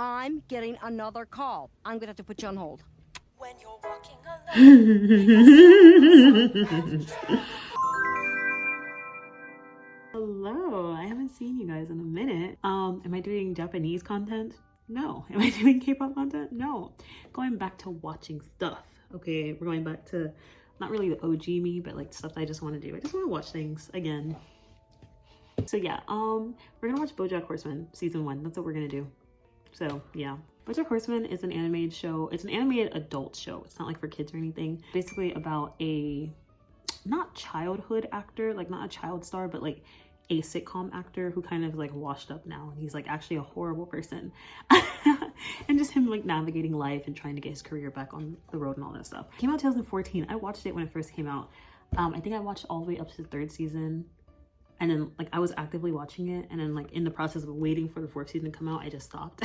I'm getting another call. I'm gonna have to put you on hold. When you're walking alone. Hello, I haven't seen you guys in a minute. Am I doing Japanese content? No. Am I doing K-pop content? No. Going back to watching stuff. Okay, we're going back to not really the OG me, but like stuff I just want to do. I just want to watch things again. So yeah, we're gonna watch BoJack Horseman season 1. That's what we're gonna do. So yeah, BoJack Horseman is an animated show. It's an animated adult show. It's not like for kids or anything. Basically about a not childhood actor, like not a child star, but like a sitcom actor who kind of like washed up now, and he's like actually a horrible person. And just him like navigating life and trying to get his career back on the road and all that stuff. It came out 2014. I watched it when it first came out. I think I watched all the way up to the 3rd season, and then like I was actively watching it, and then like in the process of waiting for the 4th season to come out, I just stopped.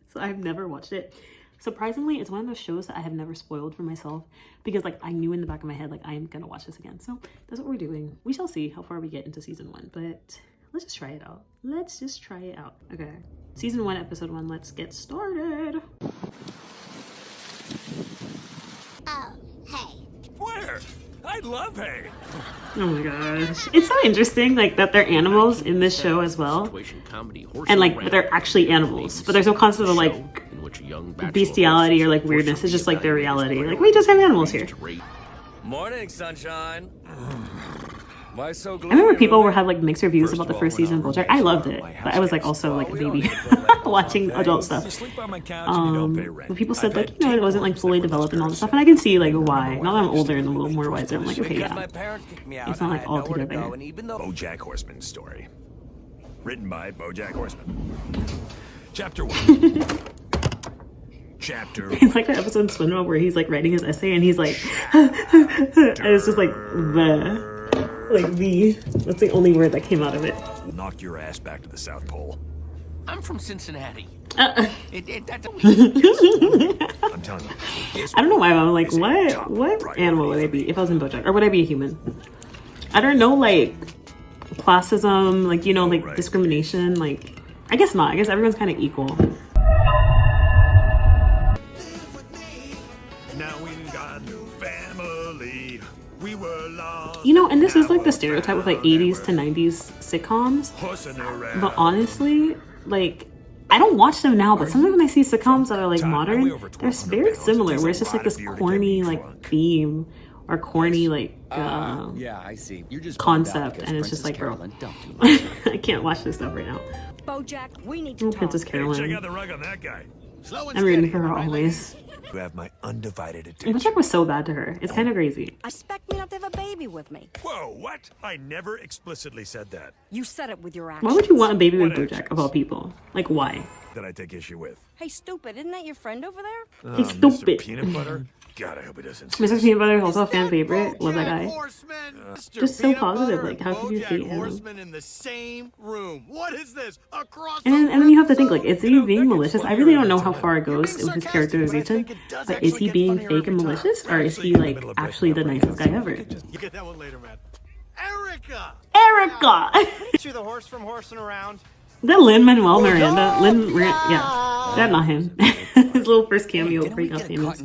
So I've never watched it. Surprisingly, it's one of those shows that I have never spoiled for myself, because like I knew in the back of my head like I am gonna watch this again. So that's what we're doing. We shall see how far we get into season 1, but let's just try it out. Let's just try it out. Okay, season 1, episode 1. Let's get started. Oh, hey. Where? I love hay. Oh my gosh, it's so interesting like that they're animals in this show as well, and like but they're actually animals, but there's no concept of like bestiality or like weirdness. It's just like their reality. Like we just have animals here. Morning, sunshine. Why so gloomy? I remember people had like mixed reviews about the first season of BoJack. I loved it, but I was like also like a baby watching adult stuff. But people said like, you know, it wasn't like fully developed and all this stuff, and I can see like why. Now that I'm older and a little more wiser, I'm like, okay, yeah, it's not like all together. BoJack Horseman story, written by BoJack Horseman. Chapter 1. Chapter. It's like that episode in SpongeBob where he's like writing his essay and he's like, and it's just like the. Like that's the only word that came out of it. Knock your ass back to the South Pole. I'm from Cincinnati. I'm telling you. I don't know why, but I'm like, what animal would I be if I was in BoJack? Or would I be a human? I don't know, like classism, like, you know, like discrimination. Like, I guess not. I guess everyone's kind of equal. Now we got a new family. We were lost. You know, and this is like the stereotype with like 80s to 90s sitcoms. But honestly, like, I don't watch them now, but sometimes when I see sitcoms that are like modern, they're very similar, where it's just like this corny like theme or corny like yeah, I see. You're just concept, and it's just like, bro, I can't watch this stuff right now. BoJack, we need to talk. Princess Carolyn. Check out the rug on that guy. I'm rooting for her always. You have my undivided attention. BoJack was so bad to her. It's kind of crazy. I expect me not to have a baby with me. Whoa, what? I never explicitly said that. You said it with your actions. Why would you want a baby with What BoJack of all people? Like, why? That I take issue with. Hey, stupid, isn't that your friend over there? He's stupid. Mr. Peanut Butter? God, I hope he doesn't. Mr. Peanut Butter is also a fan favorite. Love that guy. Just so positive. Like, how could you hate him? Horseman in the same room. What is this? Across And then you have to think, like, is he being malicious? I really don't know how far it goes with his characterization. But is he being fake and malicious? Or is he, like, actually the nicest guy ever? You get that one later, man. Erica! Erica! You the horse from horsing around? That Lin-Manuel Miranda. Yeah. That not him. His little first cameo breakout cameos.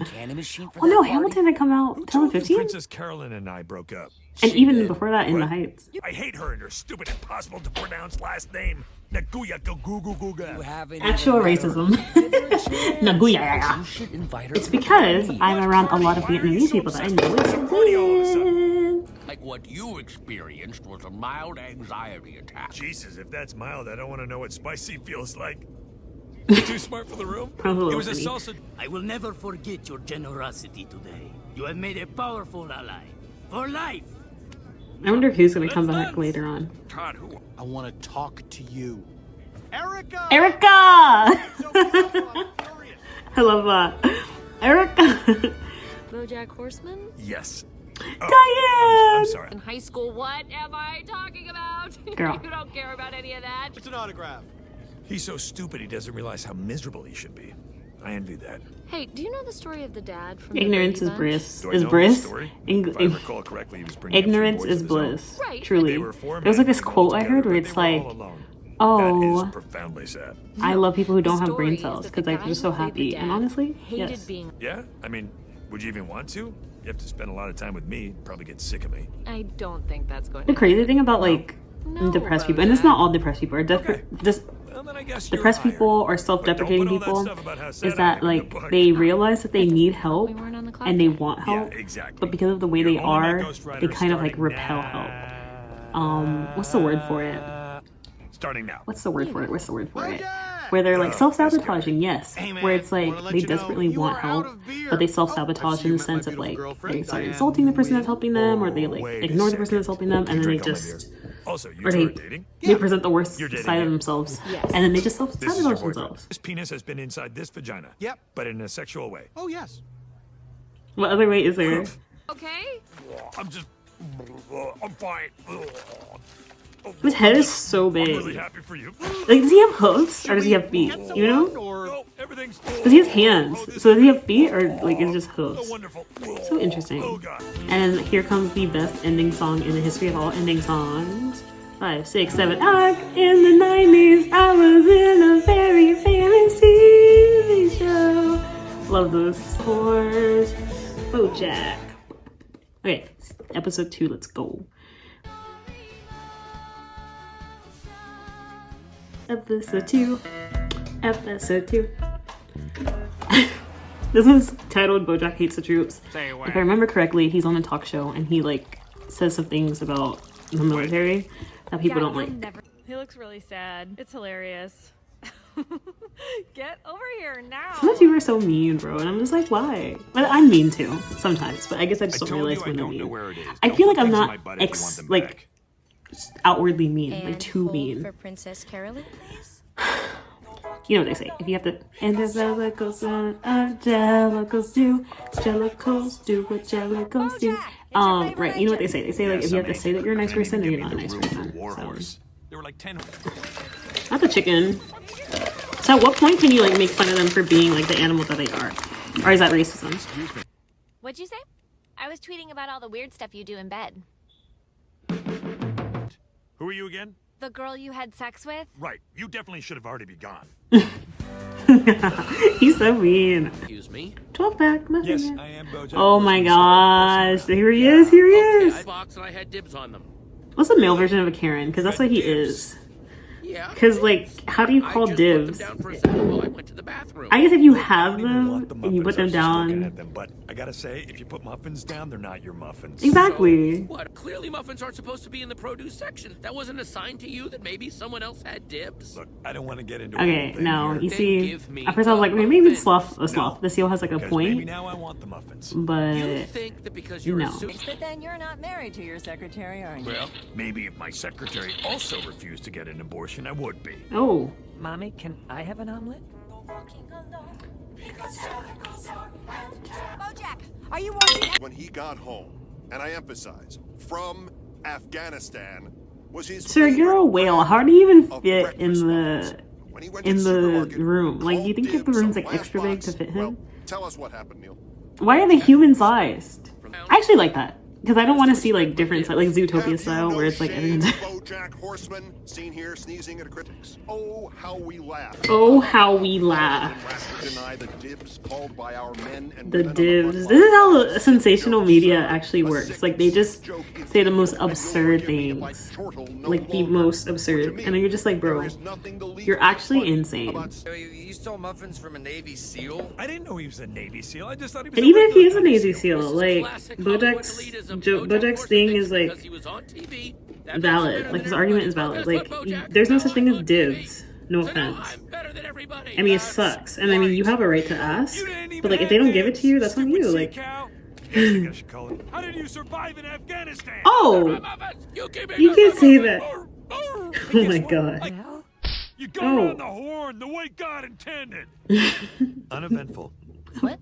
Oh no, Hamilton had come out 2015? Princess Carolyn and I broke up. And even before that, In the Heights. I hate her and her stupid, impossible to pronounce last name. Naguya Guguguga. Actual racism. Naguya. It's because I'm around a lot of Vietnamese people that I know it's weird. Like what you experienced was a mild anxiety attack. Jesus, if that's mild, I don't want to know what spicy feels like. Too smart for the room? Probably It was a funny. salsa. I will never forget your generosity today. You have made a powerful ally. For life! I wonder if he's gonna come back later on. Todd, who? I want to talk to you. Erica! Erica! So beautiful, I'm furious. I love that. Erica! BoJack Horseman? Yes. Diane! I'm sorry. In high school, what am I talking about? Girl. You don't care about any of that. It's an autograph. He's so stupid he doesn't realize how miserable he should be. I envy that. Hey, do you know the story of the dad from Ignorance the is Brady Bunch? bliss. Do I Is know bliss? the story? If I recall correctly, he was bringing up three Ignorance boys is of his own. bliss. Right. Truly. They were four There was like men this all quote I together, heard where but it's they were like, all alone. Oh, That is profoundly sad. I love people who don't The have brain story cells is that because the like guy they're who so played the happy. dad And honestly, hated yes. being. Yeah? I mean, would you even want to? You have to spend a lot of time with me. You'd probably get sick of me. I don't think that's going The to crazy happen. thing about like No, depressed people, and it's not BoJack. all depressed people, are Okay. just Well, then I guess depressed you're people hired. or self-deprecating But don't put all that people, stuff about how sad is I that am in the like book. they realize that they need help We weren't on the clock and they yet. want Yeah, help, exactly. but because of the way You're they only my are, Ghost Rider they kind of like starting repel help. What's the word for it? Starting now. What's the word for it? What's the word for it? BoJack! Where they're like Oh, self-sabotaging, yes. Hey, man, Where it's like wanna let they you know desperately you want are help, out of beer. but they Oh, self-sabotage I see in you the met my sense of like beautiful girlfriend, they start Diane. insulting the person that's helping them, or they like Wait a ignore the person second. that's helping them, and then they Drink on my just beer. Also, you or two they are dating? they present the worst You're dating side of him. themselves, Yes. and then they just This is your self-sabotage boyfriend. themselves. This penis has been inside this vagina. Yep. But in a sexual way. Oh, yes. What other way is there? Okay. I'm just... I'm fine. His head is so I'm really big. happy for you. Like, does he have hoofs or does he have feet? Get You know? someone, or No, everything's... Does he have hands? So does he have feet or like it's just Oh, hooves? wonderful. So interesting. Oh, God. And here comes the best ending song in the history of all ending songs. 5, 6, 7. In the 90s, I was in a very famous TV show. Love this. Horse, BoJack. Okay, episode 2. Let's go. Episode 2. Episode 2. This one's titled BoJack Hates the Troops. Say If I remember correctly, he's on a talk show and he like says some things about the military that people don't like. He looks really sad. It's hilarious. Get over here now. Sometimes people are so mean, bro, and I'm just like, why? Well, I'm mean too sometimes, but I guess I just I don't told realize you I when they're don't know mean. where it is. I Don't feel put like I'm things in not my butt if you want them like back. outwardly mean, like And too hold mean. for Princess Carolyn, please. You know what they say. If you have to, and the jellicles on, jellicles do what jellicles do. Right. You know what they say? They say like if you have to say that you're a nice person, then you're not a nice person. So. There were like 10. Not the chicken. So at what point can you like make fun of them for being like the animal that they are? Or is that racism? What'd you say? I was tweeting about all the weird stuff you do in bed. Who are you again? The girl you had sex with? Right. You definitely should have already be gone. He's so mean. Excuse me. 12 pack. Yes, I am BoJack. Oh my gosh. Here he is. Here he Okay, is. I boxed and I had dibs on them. What's the male version of a Karen? Because that's what he is. Yeah. Because, like, how do you I call just put them dibs? down for a second while I went to the bathroom. I guess if you I have don't even want them the and you muffins, put I them was just looking down. at them, but I gotta say, if you put muffins down, they're not your muffins. Exactly. What? Clearly muffins aren't supposed to be in the produce section. That wasn't a sign to you that maybe someone else had dibs? Look, I don't want to get into Okay, a whole thing no, here, you Then see, give me at first I was like, the maybe muffin. sloth. The seal has like a because maybe point, now I want the muffins. You but think that because you're no. a super... But then you're not married to your secretary, are you? Well, maybe if my secretary also refused to get an abortion, I would be. oh, Mommy, can I have an omelet? BoJack, are you watching? When he got home, and I emphasize, from Afghanistan, was his sir, you're a favorite whale. brand How do you even of fit in breakfast the muffins. When he went to in the supermarket, room? Like, do you think called that the dibs room's on like last extra big to box. fit Well, him? tell us what happened, Neil. Why are they human sized? I actually like that because I don't want to see like different like Zootopia style where it's like everyone's. BoJack Horseman seen here sneezing at critics. Oh, how we laugh. Oh, how we laugh. Deny the dibs called by our men and The women on the divs. front This is line. how sensational Joke, media sir. actually A works. sick, Like they just joke say the most and you're absurd giving it like things. chortle no Like the longer. most What absurd. you mean? And then you're just like, bro, There is nothing to leave you're actually funny insane. about You stole muffins from a Navy SEAL? I didn't know he was a Navy SEAL. I just thought he was And a even if he is a regular Navy SEAL, like Classic Hollywood BoJack's elitism. BoJack's Horseman thing thinks is like because he was on TV, that makes him valid. better Like than his argument is everybody. valid. Guess what, Like BoJack? there's no Now such I'm thing as on divs. No So now offense. I'm better than everybody. I mean, it That's sucks, and I mean, you have a right to ask, You didn't even but like if have they don't give it dibs, to you, that's on stupid you. sea Like, cow. I think I should call it. How did you survive in Afghanistan? oh, You keep it you up, can't up, say up, that. up, up. Oh Guess my what? god. You go Oh. around the horn the way God intended. Uneventful. What?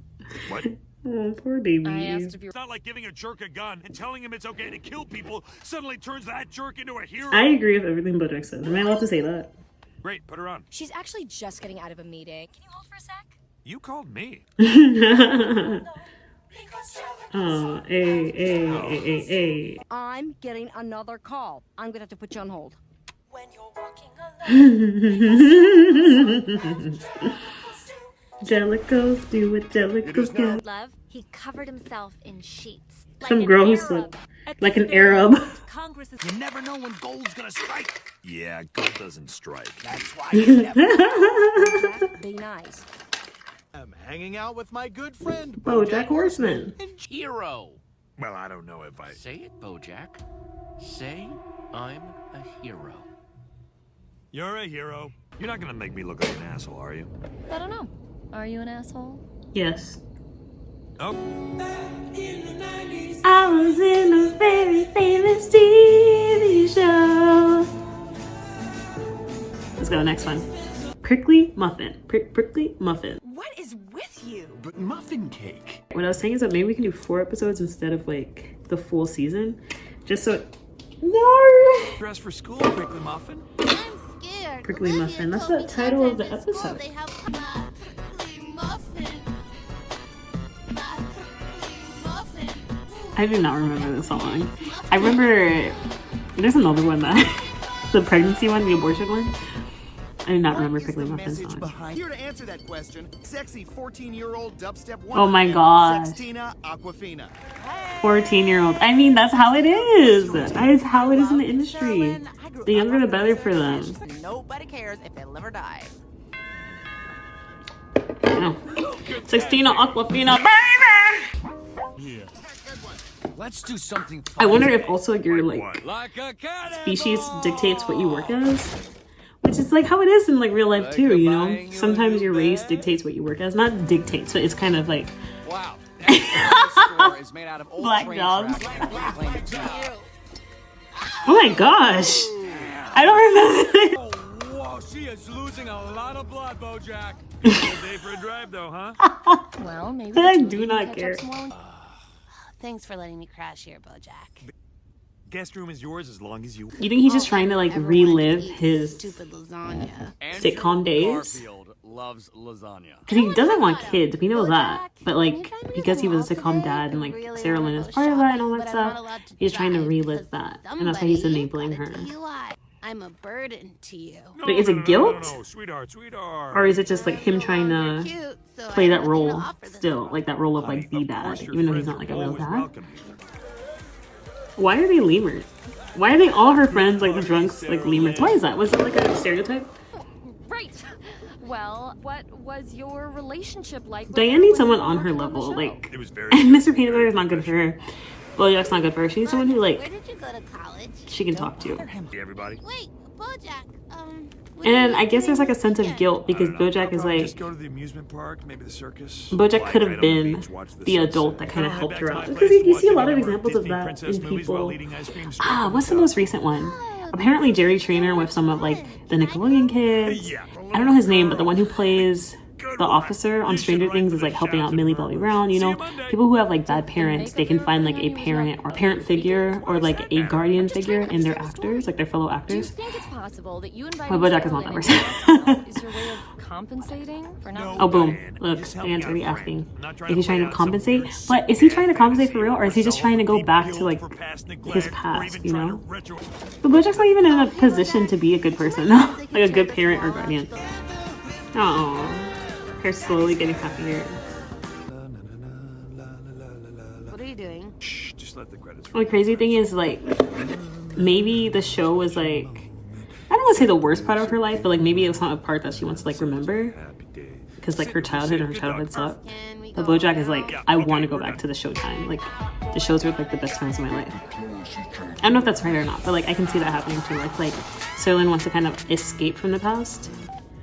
What? Oh, poor baby. I asked if you It's not like giving a jerk a gun and telling him it's okay to kill people suddenly turns that jerk into a hero. I agree with everything BoJack says. Am I allowed to say that? Great, put her on. She's actually just getting out of a meeting. Can you hold for a sec? You called me. Oh, hey. I'm getting another call. I'm gonna have to put you on hold. Jellicles do what Jellicles can. Love, he covered himself in sheets. Some an girl who's Arab. like an Arab. You never know when gold's gonna strike. Yeah, gold doesn't strike. That's why you never Be nice. I'm hanging out with my good friend BoJack Horseman. Hero. Well, I don't know if I... Say it, BoJack. Say I'm a hero. You're a hero. You're not gonna make me look like an asshole, are you? I don't know. Are you an asshole? Yes. Oh. I was in a very famous TV show. Let's go, next one. Prickly muffin. Prickly muffin. What is with you? But muffin cake. What I was saying is that maybe we can do 4 episodes instead of like the full season. Just so no! Dress for school, prickly muffin? I'm scared. Prickly Olivia muffin. That's told the me title of the sometimes at school episode. They have prickly muffin. I do not remember this song. I remember there's another one that the pregnancy one, the abortion one. I do not remember Prickly Muffin song. Here to answer that question, sexy 14-year-old dubstep Oh my gosh. Sextina Aquafina. 14-year-old. I mean, that's how it is. That is how it is in the industry. The younger the better for them. Nobody cares if they live or die. No. 16 Aquafina, baby! Let's do something fun. I wonder if also your like Like a species dictates what you work as. Which is like how it is in like real life too, you know? Sometimes your race dictates what you work as. Not dictates, but it's kind of like Wow. That store is made out of old black train dogs. tracks. Oh my gosh. I don't remember. Oh, whoa, she is losing a lot of blood, BoJack. Good day for a drive, though, huh? Well, maybe I the two do of you not catch care. up some more. Thanks for letting me crash here, BoJack. Guest room is yours as long as you... You think he's just trying to like relive his Stupid lasagna. sitcom days? Garfield loves lasagna. Because he doesn't want kids, we know that. But like, because he was a sitcom dad and like Sarah Lynn is part of that and all that stuff, he's trying to relive that. And that's why he's enabling her. I'm a burden to you. But is it guilt? No, sweetheart, sweetheart. Or is it just like him trying to Cute, so play I that have nothing to role offer this still? morning. Like that role of like Honey, the of dad, course your even though he's friends not like a are real always dad? welcome here. Why are they lemurs? Why are they all her friends like the drunks like lemurs? Why is that? Was it like a stereotype? Right. Well, what was your relationship like? with Diane her needs when someone you on worked her the level. show? Like, It was very... Mr. Peanut Butter is not good for her. BoJack's not good for her. She needs someone who Where like did you go to college? she can talk to. Hey, everybody. Wait, BoJack. What And are you I guess there's like a doing sense of weekend? guilt because I don't know. BoJack I'll is probably like just go to the amusement park, maybe the circus. BoJack Lie could have right on the been beach, watch the sunset. adult that kind of Then I'll helped head her back out. to my Because place you to see a watch lot of any more examples of Disney that princess in movies while people. eating ice cream straight from What's the tub. most recent one? Apparently Jerry Trainer with some of like the Nickelodeon kids. Yeah, I don't know his name, but the one who plays the officer on Stranger Things is like helping out Millie Bobby Brown, you know? People who have like bad parents, they can find like a parent or parent figure or like a guardian figure in their actors, like their fellow Do you actors. think it's possible that you invited Well, BoJack is Sarah not that Lynn person. into your house is your way of compensating for not... Oh, boom. Diane, Look, just help me Diane's out, already friend. asking I'm not if he's trying play to out some compensate. weird But is he trying to fantasy compensate for or real, or is he just sell trying to go deep back guilt to like for past neglect, his or past, even you trying know? to retro- But BoJack's not even in a position to be a good person, like a good parent or guardian. Oh, her slowly getting happier. What are you doing? Shh, just let the credits The crazy thing is like, maybe the show was like, I don't want to say the worst part of her life, but like maybe it was not a part that she wants to like remember, Happy day. because like her childhood and her childhood sucked. Can we But go BoJack is now? like, I want to go back to the Showtime. Like, the shows were like the best times of my life. I don't know if that's right or not, but like I can see that happening too. Like Serlin wants to kind of escape from the past,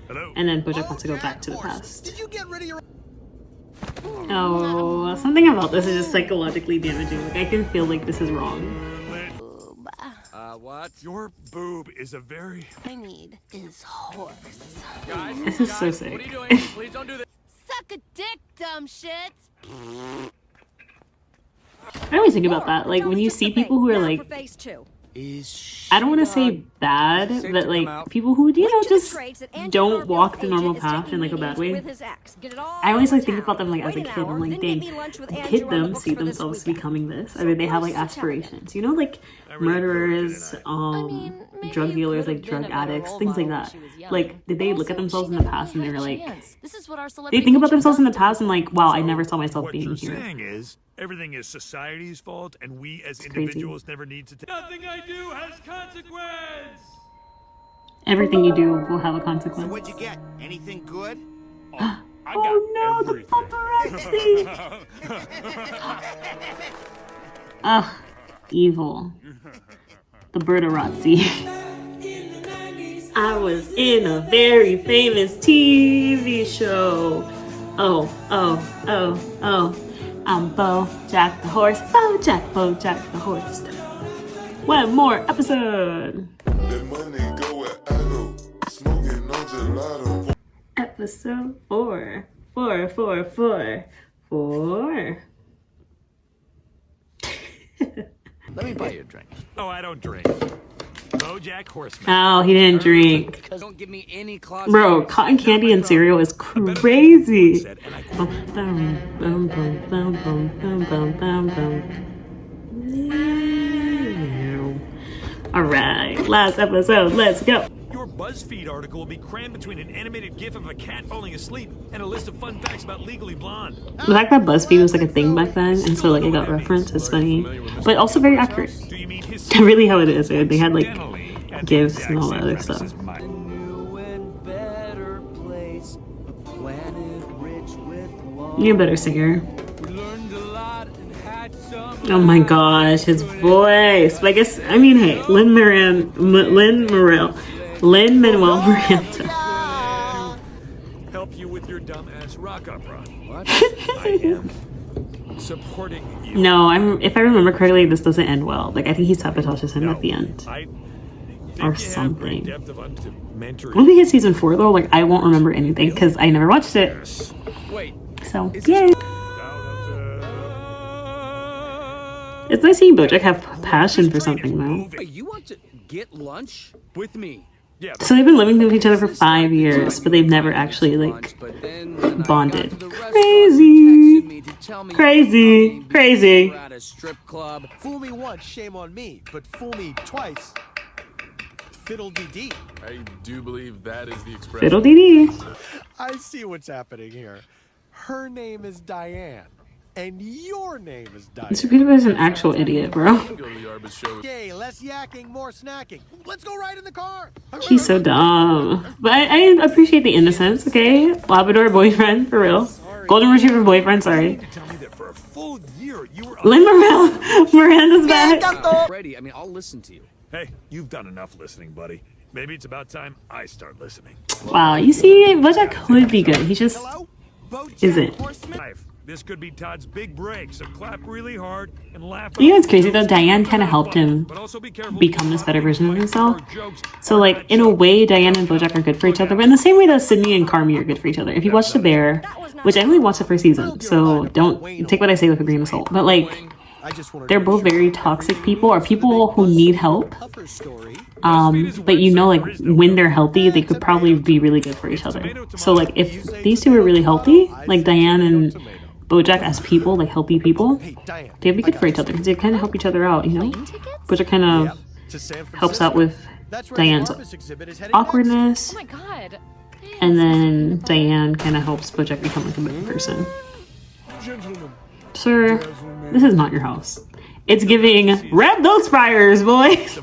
Hello. and then BoJack wants to go back to the past. Did you get rid of your... Oh, something about this is just psychologically damaging. Like I can feel like this is wrong. What? Your boob is a very... I need is horse. Guys, This is so sick. what are you doing? Please don't do this. Suck a dick, dumb shits. I always think about that. Like when you see people who are Now like for phase 2. I don't want to say bad, but like people who, you know, just don't walk the normal path in like a bad way. I always like think about them like as a kid. I'm like, dang, kid them see themselves becoming this. I mean, they have like aspirations, you know, like murderers, drug dealers, like drug addicts, things like that. Like, did they look at themselves in the past and they were like, they think about themselves in the past and like, wow, I never saw myself being here. Saying is, everything is society's fault, and we as individuals never need to. Nothing I do has consequence. Everything you do will have a consequence. So what'd you get? Anything good? Oh no, the paparazzi! Ugh, evil. The birdarazzi. I was in a very famous TV show. Oh. I'm BoJack the horse. BoJack the horse. One more episode. Episode 4. 4. Let me buy you a drink. Oh, I don't drink. BoJack Horseman. Oh, he didn't drink. Don't give me any closet. Bro, cotton candy and cereal is crazy. Alright, last episode, let's go. Your BuzzFeed article will be crammed between an animated gif of a cat falling asleep and a list of fun facts about Legally Blonde. The fact that BuzzFeed was like a thing back then, and so like it got referenced, is funny, but also very accurate. Really how it is, right? They had like gifs and all that other stuff. You're a better singer. Oh my gosh, his voice. But I guess, I mean, hey, Lin-Manuel Miranda. Help you with your dumbass rock opera. What? I am supporting you. No, if I remember correctly, this doesn't end well. Like, I think he sabotages him at the end. Or something. I don't think it's season 4 though. Like, I won't remember anything because I never watched it. So, yay. It's nice seeing BoJack have passion for something though. You want to get lunch with me? Yeah. So they've been living with each other for 5 years, but they've never actually like bonded. Crazy. At a strip club. Fool me once, shame on me. But fool me twice, fiddle-dee-dee. I do believe that is the expression. Fiddle-dee-dee. I see what's happening here. Her name is Diane. And your name is Diane. This Peter is an actual idiot, bro. Okay, less yakking, more snacking. Let's go right in the car. He's so dumb. But I appreciate the innocence, okay? Labrador boyfriend, for real. Golden Retriever boyfriend, sorry. Lin-Manuel Miranda's back. Ready? I mean, I'll listen to you. Hey, you've done enough listening, buddy. Maybe it's about time I start listening. Wow, you see, BoJack could be good. He just isn't. This could be Todd's big break, so clap really hard and laugh. You know what's crazy though? Diane kind of helped him become this better version of himself. So like, in a way, Diane and BoJack are good for each other, but in the same way that Sydney and Carmi are good for each other. If you watch The Bear, which I only watched the first season, so don't take what I say with a grain of salt, but like, they're both very toxic people, or people who need help. But you know, like, when they're healthy, they could probably be really good for each other. So like, if these two are really healthy, like Diane and BoJack as people, like healthy people, they'd be good for each other because they kind of help each other out, you know? BoJack kind of helps out with Diane's awkwardness, and then Diane kind of helps BoJack become like a better person. Sir, this is not your house. It's giving rev those fires, boys.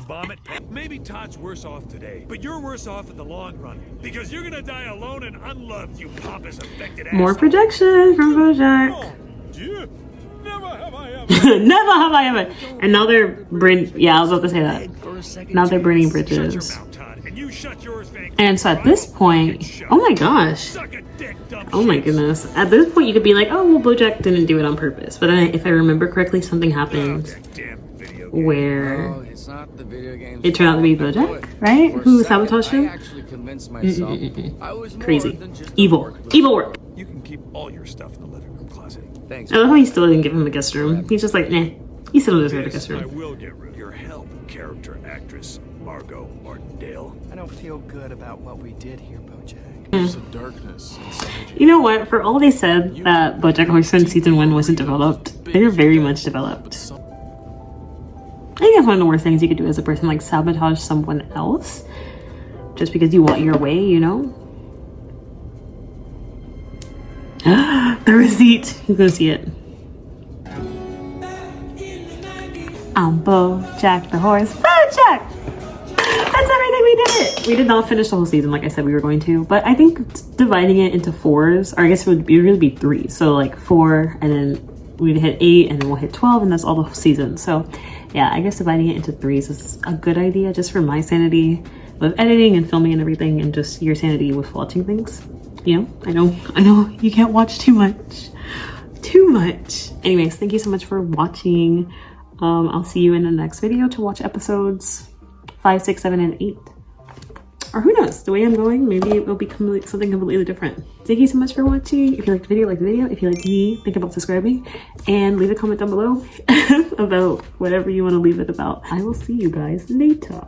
Maybe Todd's worse off today, but you're worse off in the long run because you're gonna die alone and unloved, you pompous affected ass. More projection from BoJack. Never have I ever. Never have I ever. And now they're yeah, I was about to say that. Now they're burning bridges. And so at this point, oh my gosh. Oh my goodness. At this point, you could be like, oh, well, BoJack didn't do it on purpose. But if I remember correctly, something happened where it turned out to be BoJack, right? Who sabotaged him? Crazy. Evil. Evil work. You can keep all your stuff in the living room closet. Thanks. I love how he still didn't give him a guest room. He's just like, nah. He still doesn't deserve a guest room. I will get rid of your help, okay? character actress, Margot Martindale. I don't feel good about what we did here, BoJack. There's a darkness inside you. You know what? For all they said that BoJack Horseman season 1 wasn't developed, they're very much developed. I think that's one of the worst things you could do as a person, like sabotage someone else just because you want your way, you know? The receipt. Who's gonna see it? I'm BoJack the horse. BoJack! That's everything we did! We did not finish the whole season like I said we were going to, but I think dividing it into 4s, or I guess it would really be 3. So like 4, and then we'd hit 8, and then we'll hit 12, and that's all the whole season. So yeah, I guess dividing it into 3s is a good idea just for my sanity with editing and filming and everything, and just your sanity with watching things. You know, I know you can't watch too much. Anyways, thank you so much for watching. I'll see you in the next video to watch episodes 5, 6, 7, and 8. Or who knows, the way I'm going, maybe it will become something completely different. Thank you so much for watching. If you liked the video, like the video. If you like me, think about subscribing. And leave a comment down below about whatever you want to leave it about. I will see you guys later.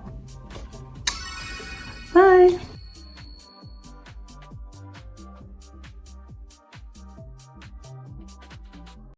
Bye.